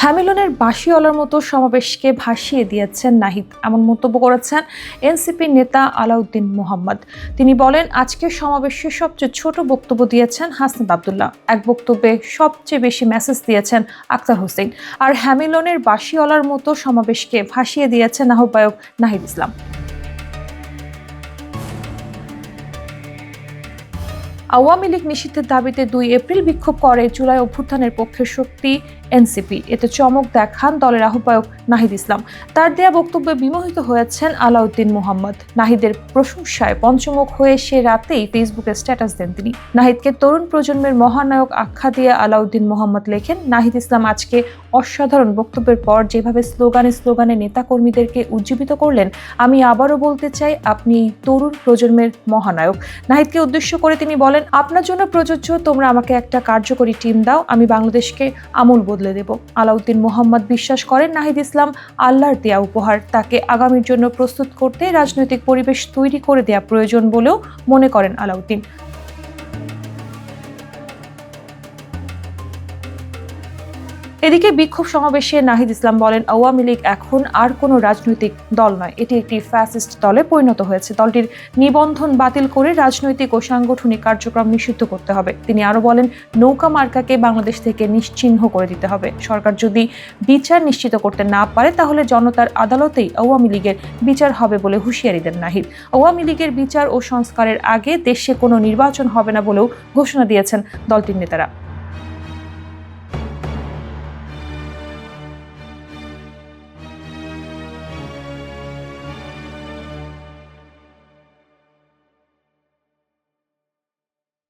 হ্যামিলনের বাঁশিওয়ালার মতো সমাবেশকে ভাসিয়ে দিয়েছেন নাহিদ, এমন মন্তব্য করেছেন এনসিপি নেতা আলাউদ্দিন মোহাম্মদ। তিনি বলেন, আজকের সমাবেশে সবচেয়ে ছোট বক্তব্য দিয়েছেন হাসনাত আব্দুল্লাহ, এক বক্তব্যে সবচেয়ে বেশি মেসেজ দিয়েছেন আক্তার হোসেন, আর হ্যামিলনের বাঁশিওয়ালার মতো সমাবেশকে ভাসিয়ে দিয়েছেন আহ্বায়ক নাহিদ ইসলাম। আওয়ামী লীগ নিষিদ্ধের দাবিতে ২ এপ্রিল বিক্ষোভ করে জুলাই অভ্যুত্থানের পক্ষের শক্তি এনসিপি। এতে চমক দেখান দলের আহ্বায়ক নাহিদ ইসলাম। তার দেয়া বক্তব্যে বিমোহিত হয়েছেন আলাউদ্দিন মোহাম্মদ। নাহিদের প্রশংসায় পঞ্চমুখ হয়ে সে রাতেই ফেসবুকে স্ট্যাটাস দেন তিনি। নাহিদকে তরুণ প্রজন্মের মহানায়ক আখ্যা দিয়ে আলাউদ্দিন মোহাম্মদ লেখেন, নাহিদ ইসলাম আজকে অসাধারণ বক্তব্যের পর যেভাবে স্লোগানে নেতাকর্মীদেরকে উজ্জীবিত করলেন, আমি আবারও বলতে চাই, আপনি তরুণ প্রজন্মের মহানায়ক। নাহিদকে উদ্দেশ্য করে তিনি বলেন, আপনার জন্য প্রযোজ্য, তোমরা আমাকে একটা কার্যকরী টিম দাও, আমি বাংলাদেশকে আমূল বদলে দেব। আলাউদ্দিন মোহাম্মদ বিশ্বাস করেন, নাহিদ ইসলাম আল্লাহর দেয়া উপহার, তাকে আগামীর জন্য প্রস্তুত করতে রাজনৈতিক পরিবেশ তৈরি করে দেয়া প্রয়োজন বলেও মনে করেন আলাউদ্দিন। এদিকে বিক্ষোভ সমাবেশে নাহিদ ইসলাম বলেন, আওয়ামী লীগ এখন আর কোনো রাজনৈতিক দল নয়, এটি একটি ফ্যাসিস্ট দলে পরিণত হয়েছে। দলটির নিবন্ধন বাতিল করে রাজনৈতিক ও সাংগঠনিক কার্যক্রম নিষিদ্ধ করতে হবে। তিনি আরো বলেন, নৌকা মার্কাকে বাংলাদেশ থেকে নিশ্চিহ্ন করে দিতে হবে। সরকার যদি বিচার নিশ্চিত করতে না পারে, তাহলে জনতার আদালতেই আওয়ামী লীগের বিচার হবে বলে হুঁশিয়ারি দেন নাহিদ। আওয়ামী লীগের বিচার ও সংস্কারের আগে দেশে কোনো নির্বাচন হবে না বলেও ঘোষণা দিয়েছেন দলটির নেতারা।